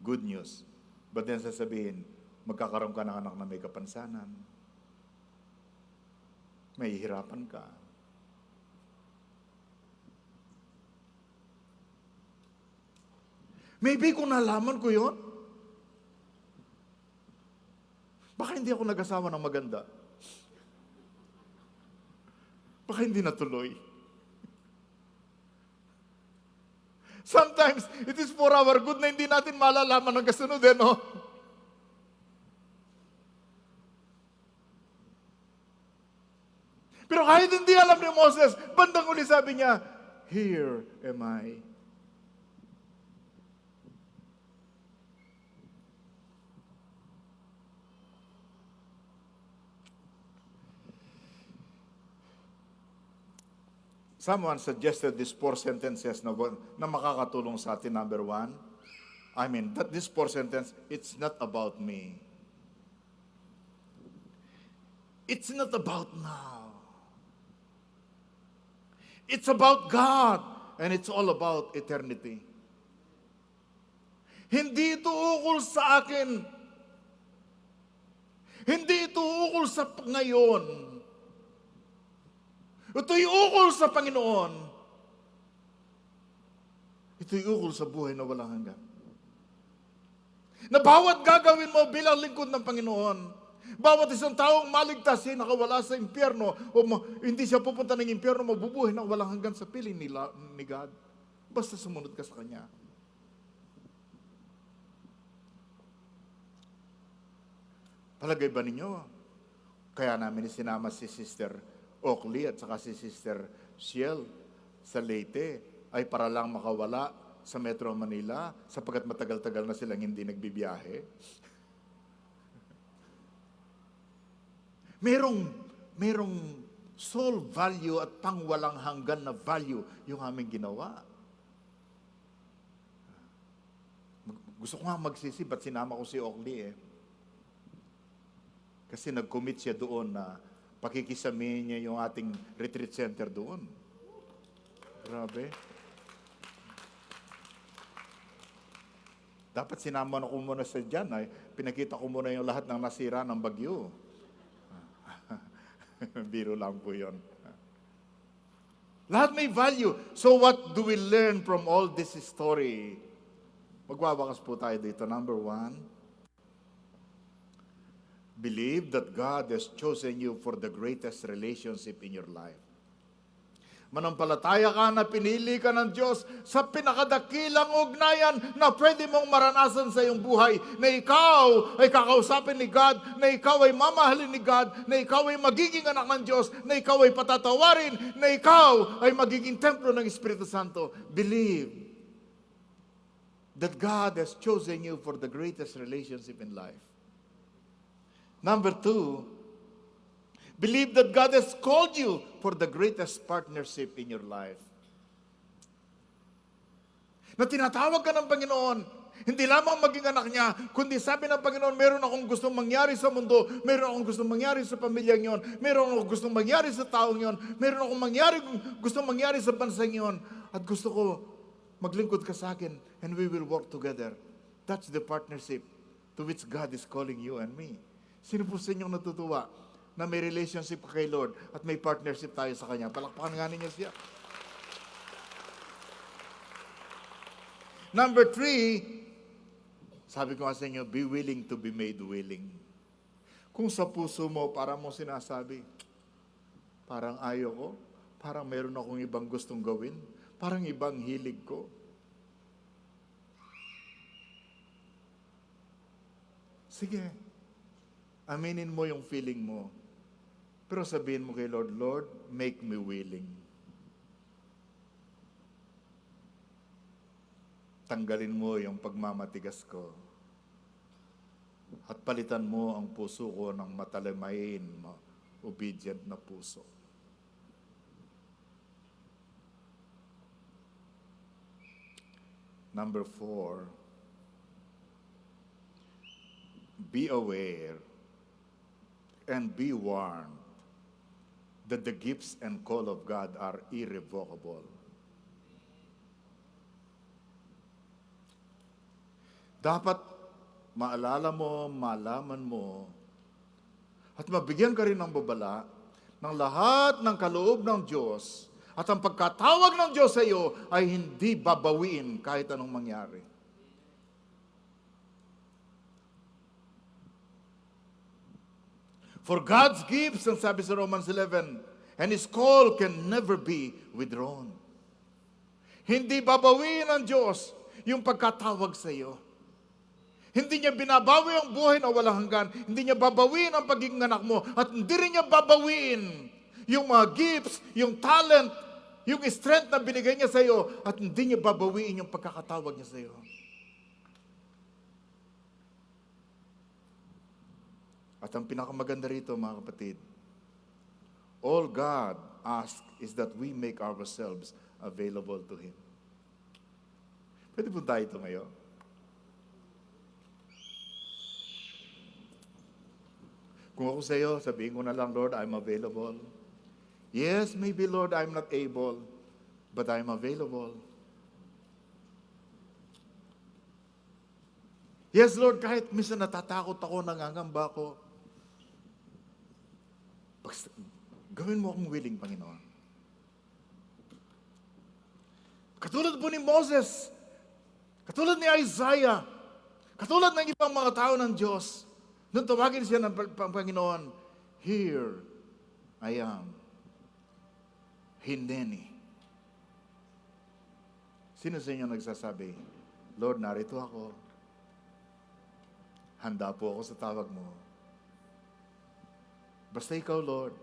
Good news. But then sasabihin, magkakaroon ka ng anak na may kapansanan. May hirapan ka. Maybe kung nalaman ko yon, baka hindi ako nag-asawa ng maganda. Baka hindi natuloy. Sometimes, it is for our good na hindi natin malalaman ang kasunod, no? Pero kahit hindi alam ni Moses, bandang uli sabi niya, here am I. Someone suggested these 4 sentences na makakatulong sa atin. Number 1, that this 4 sentences, it's not about me. It's not about now. It's about God, and it's all about eternity. Hindi ito ukol sa akin. Hindi ito ukol sa ngayon. Ito'y ukol sa Panginoon. Ito'y ukol sa buhay na walang hanggan. Na bawat gagawin mo bilang lingkod ng Panginoon, bawat isang taong maligtas siya nakawala sa impyerno o hindi siya pupunta ng impyerno, mabubuhay ng walang hanggan sa piling ni God. Basta sumunod ka sa Kanya. Palagay ba ninyo? Kaya namin sinama si Sister Oakley at saka si Sister Shiel sa Leyte ay para lang makawala sa Metro Manila sapagkat matagal-tagal na silang hindi nagbibiyahe. Merong soul value at pangwalang hanggan na value yung aming ginawa. Gusto ko nga magsisi, ba't sinama ko si Oakley Kasi nag-commit siya doon na pakikisamin niya yung ating retreat center doon. Grabe. Dapat sinama na ko muna sa dyan. Pinakita ko muna yung lahat ng nasira ng bagyo. Biro lang po yun. Lahat may value. So what do we learn from all this story? Magwawakas po tayo dito. Number 1, believe that God has chosen you for the greatest relationship in your life. Manampalataya ka na pinili ka ng Diyos sa pinakadakilang ugnayan na pwede mong maranasan sa iyong buhay, na ikaw ay kakausapin ni God, na ikaw ay mamahalin ni God, na ikaw ay magiging anak ng Diyos, na ikaw ay patatawarin, na ikaw ay magiging templo ng Espiritu Santo. Believe that God has chosen you for the greatest relationship in life. Number 2, Believe that God has called you for the greatest partnership in your life. Na tinatawag ka ng Panginoon, hindi lamang maging anak niya, kundi sabi ng Panginoon, meron akong gustong mangyari sa mundo, meron akong gustong mangyari sa pamilyang yon, meron akong gustong mangyari sa taong yon, meron akong gustong mangyari sa bansang yon, at gusto ko maglingkod ka sa akin, and we will work together. That's the partnership to which God is calling you and me. Sino po sa inyong natutuwa na may relationship kay Lord at may partnership tayo sa Kanya? Palakpakan nga ninyo siya. Number 3, sabi ko nga sa inyo, be willing to be made willing. Kung sa puso mo, parang mo sinasabi, parang ayaw ko, parang meron akong ibang gustong gawin, parang ibang hilig ko. Sige, aminin mo yung feeling mo. Pero sabihin mo kay Lord, Lord, make me willing. Tanggalin mo yung pagmamatigas ko. At palitan mo ang puso ko ng matalimain, obedient na puso. Number 4, be aware and be warned that the gifts and call of God are irrevocable. Dapat maalala mo, malaman mo, at mabigyan ka rin ng babala ng lahat ng kaloob ng Diyos at ang pagkatawag ng Diyos sa iyo ay hindi babawiin kahit anong mangyari. For God's gifts, ang sabi sa Romans 11, and His call can never be withdrawn. Hindi babawiin ng Diyos yung pagkatawag sa iyo. Hindi niya binabawi ang buhay na walang hanggan. Hindi niya babawiin ang pagiging anak mo. At hindi rin niya babawiin yung mga gifts, yung talent, yung strength na binigay niya sa iyo. At hindi niya babawiin yung pagkakatawag niya sa iyo. At ang pinakamaganda rito, mga kapatid, all God asks is that we make ourselves available to Him. Pwede po tayo ito ngayon? Kung ako sa iyo, sabihin ko na lang, Lord, I'm available. Yes, maybe, Lord, I'm not able, but I'm available. Yes, Lord, kahit minsan natatakot ako, nangangamba ako, gawin mo akong willing, Panginoon. Katulad po ni Moses, katulad ni Isaiah, katulad ng ibang mga tao ng Diyos, nung tawagin siya ng Panginoon, here I am, Hineni. Sino sa inyo nagsasabi, Lord, narito ako. Handa po ako sa tawag mo. Basta ikaw, Lord.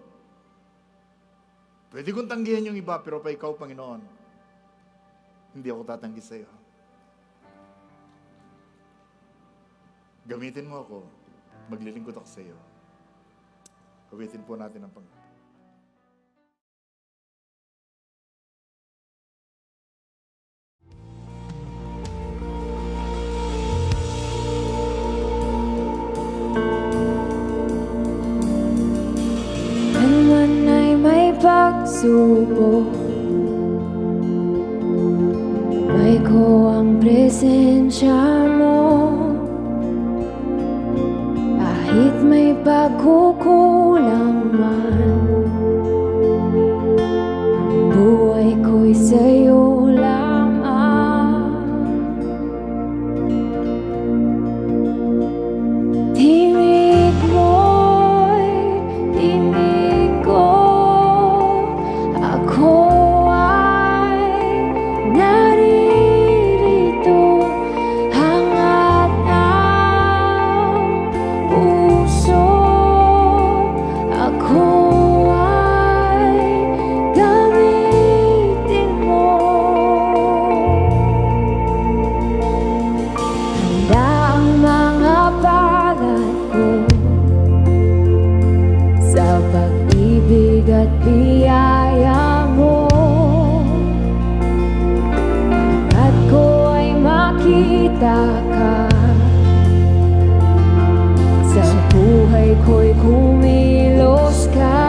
Pwede kong tanggihan yung iba, pero pa ikaw, Panginoon, hindi ako tatanggi sa iyo. Gamitin mo ako. Maglilingkod ako sa iyo. Awitin po natin ang Panginoon.
Kailan ay may pagsubok, may ko ang presensya mo. Kahit may pagkukulang man, ang buhay ko'y sa'yo lamang. Tinig mo'y tinig ko, ako ay naririto, hangat nakita ka. Sa buhay ko'y kumilos ka.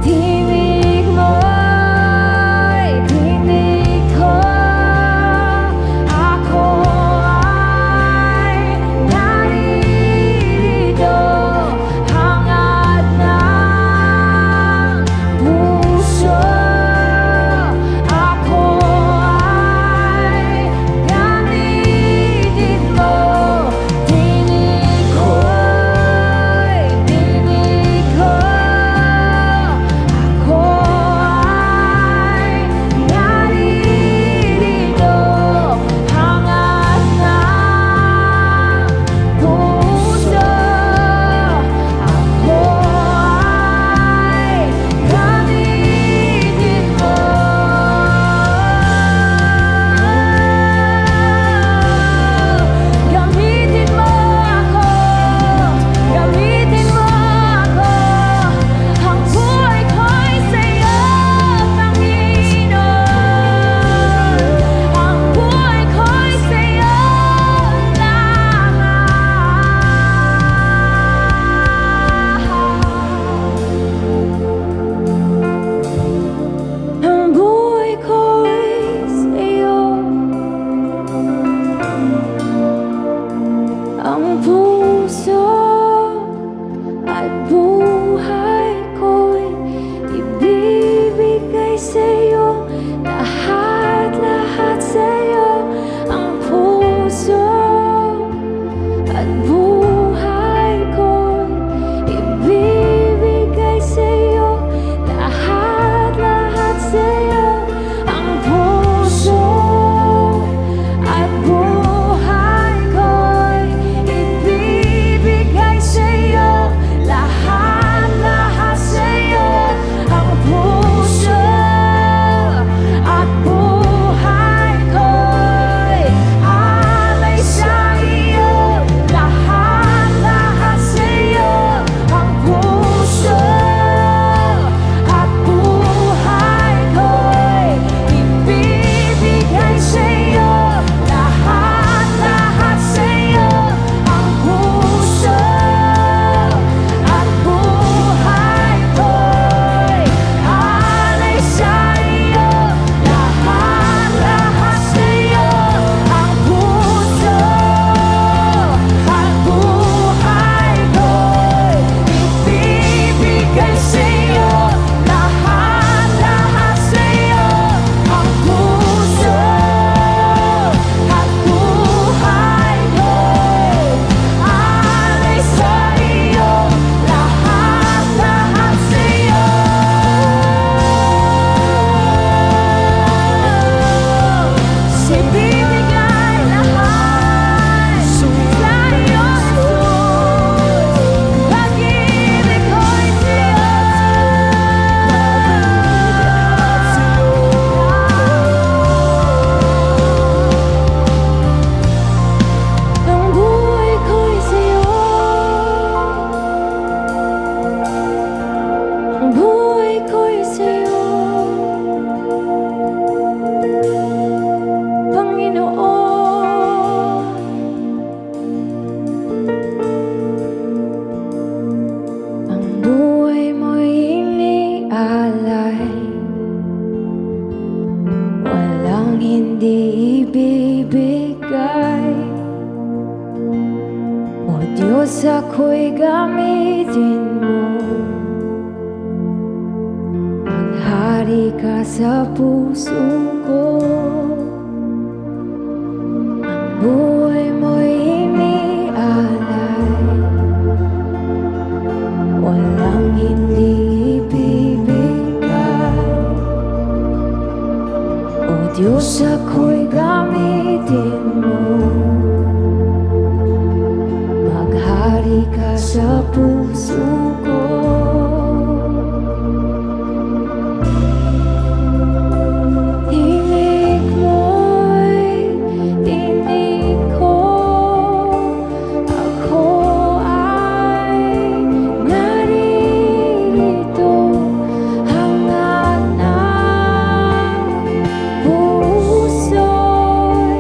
Tinig mo'y tinig ko. Ako ay naririto. Hangad ng puso. Ako ay gamitin mo. Tinig ko'y tinig ko. Ako ay naririto. Hangad ng puso. Ako ay gamitin mo. Gamitin mo ako. Gamitin mo ako. Ang buhay ko'y sa'yo, Panginoon. Ang buhay ko'y sa'yo lahat. Ang buhay ko'y sa'yo. Ang puso at buhay ko'y ibibigay sa'yo. Lahat sa'yo. Ang puso at buhay ko'y ibibigay sa'yo. Lahat sa'yo. Ang puso at buhay ko'y ibibigay sa'yo. Lahat sa'yo. Ang puso at buhay ko'y alay sa iyo. Lahat sa'yo. Ang puso at buhay ko'y ibibigay sa'yo. Lahat sa'yo. Ang puso at buhay ko'y alay sa iyo. Lahat sa'yo. Ang puso at buhay ko'y ibibigay sa'yo. Lahat sa'yo. Ang puso at buhay ko'y alay sa iyo. Lahat sa'yo. Ibibigay lahat sa iyo, Jesus. Pag-ibig ko'y ang buhay ko'y sa'yo. Ang buhay ko'y sa'yo, Panginoon. Ang buhay mo'y inialay. Walang hindi ibibigay. O Diyos, ako'y gamitin mo. Maghari ka sa puso ko. Ang buhay mo'y inialay. Walang hindi ibibigay. O Diyos, ako'y gamitin mo. Maghari ka sa puso ko. Tinig mo'y tinig ko. Ako ay naririto. Hangad ng puso'y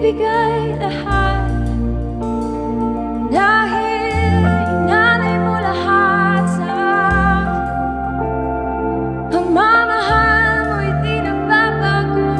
ibigay lahat. Dahil inanay mo lahat sa akin. Pagmamahal mo'y di nagbabago.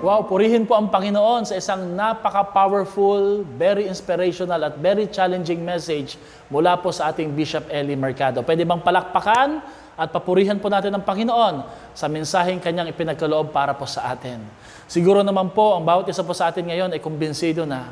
Wow, purihin po ang Panginoon sa isang napaka-powerful, very inspirational at very challenging message mula po sa ating Bishop Eli Mercado. Pwede bang palakpakan at papurihan po natin ang Panginoon sa mensaheng kanyang ipinagkaloob para po sa atin. Siguro naman po, ang bawat isa po sa atin ngayon ay kumbinsido na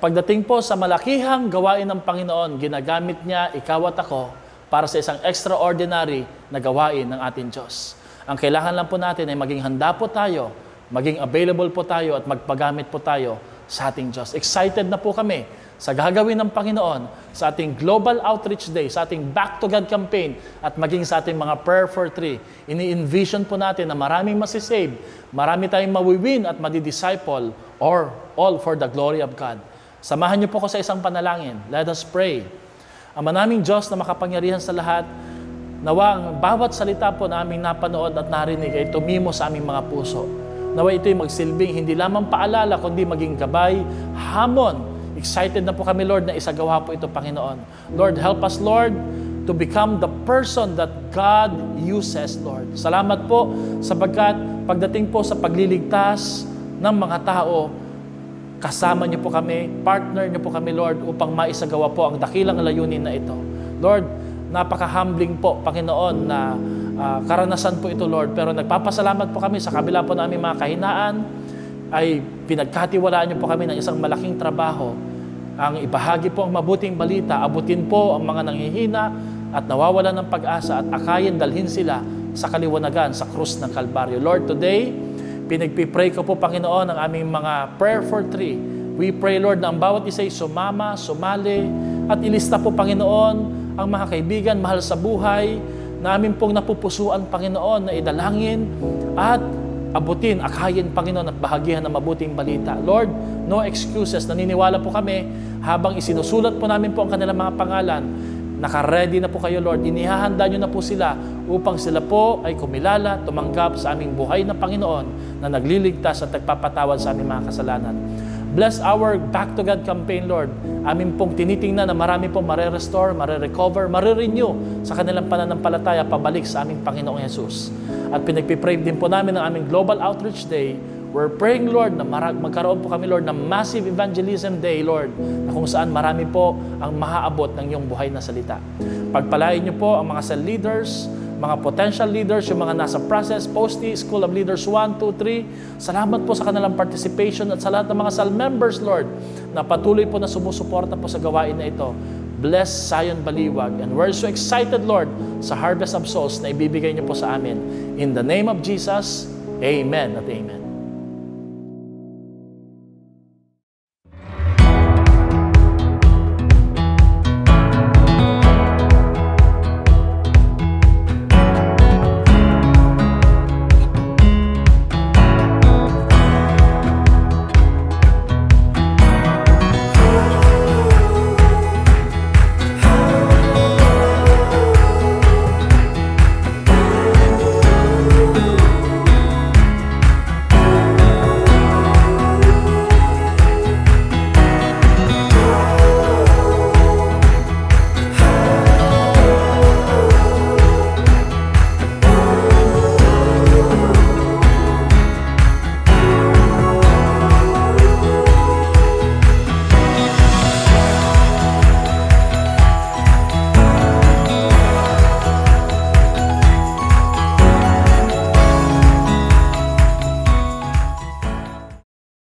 pagdating po sa malakihang gawain ng Panginoon, ginagamit niya ikaw at ako para sa isang extraordinary na gawain ng ating Diyos. Ang kailangan lang po natin ay maging handa po tayo, maging available po tayo at magpagamit po tayo sa ating Diyos. Excited na po kami sa gagawin ng Panginoon sa ating Global Outreach Day, sa ating Back to God campaign at maging sa ating mga Prayer for Three. Ini-envision po natin na maraming masisave, marami tayong mawiwin at madidisciple or all for the glory of God. Samahan niyo po ko sa isang panalangin. Let us pray. Ama naming Diyos na makapangyarihan sa lahat, nawa ang bawat salita po na aming napanood at narinig ay tumimo sa aming mga puso. Nawa ito'y magsilbing hindi lamang paalala, kundi maging gabay, hamon. Excited na po kami, Lord, na isagawa po ito, Panginoon. Lord, help us, Lord, to become the person that God uses, Lord. Salamat po sapagkat pagdating po sa pagliligtas ng mga tao, kasama niyo po kami, partner niyo po kami, Lord, upang maisagawa po ang dakilang layunin na ito. Lord, napaka-humbling po, Panginoon, na karanasan po ito, Lord. Pero nagpapasalamat po kami sa kabila po namin mga kahinaan, ay pinagkatiwalaan niyo po kami ng isang malaking trabaho. Ang ibahagi po ang mabuting balita, abutin po ang mga nanghihina at nawawalan ng pag-asa at akayin dalhin sila sa kaliwanagan sa krus ng Kalbaryo. Lord, today, pinagpipray ko po, Panginoon, ang aming mga Prayer for Three. We pray, Lord, na ang bawat isa'y sumama, sumali, at ilista po, Panginoon, ang mga kaibigan, mahal sa buhay, namin pong napupusuan, Panginoon, na idalangin at abutin, akayin, Panginoon, at bahagihan ng mabuting balita. Lord, no excuses. Naniniwala po kami, habang isinusulat po namin po ang kanilang mga pangalan, naka-ready na po kayo, Lord. Inihahanda nyo na po sila upang sila po ay kumilala, tumanggap sa aming buhay na Panginoon na nagliligtas at nagpapatawad sa aming mga kasalanan. Bless our Back to God campaign, Lord. Amin pong tinitingnan na marami pong mare-restore, mare-recover, mare-renew sa kanilang pananampalataya pabalik sa aming Panginoong Jesus. At pinagpipray din po namin ang aming Global Outreach Day. We're praying, Lord, na magkaroon po kami, Lord, ng massive evangelism day, Lord, na kung saan marami po ang maaabot ng iyong buhay na salita. Pagpalain niyo po ang mga cell leaders, mga potential leaders, yung mga nasa process, Posty, School of Leaders 1, 2, 3. Salamat po sa kanilang participation at sa lahat ng mga cell members, Lord, na patuloy po na sumusuporta po sa gawain na ito. Bless Zion Baliwag. And we're so excited, Lord, sa harvest of souls na ibibigay niyo po sa amin. In the name of Jesus, Amen at Amen.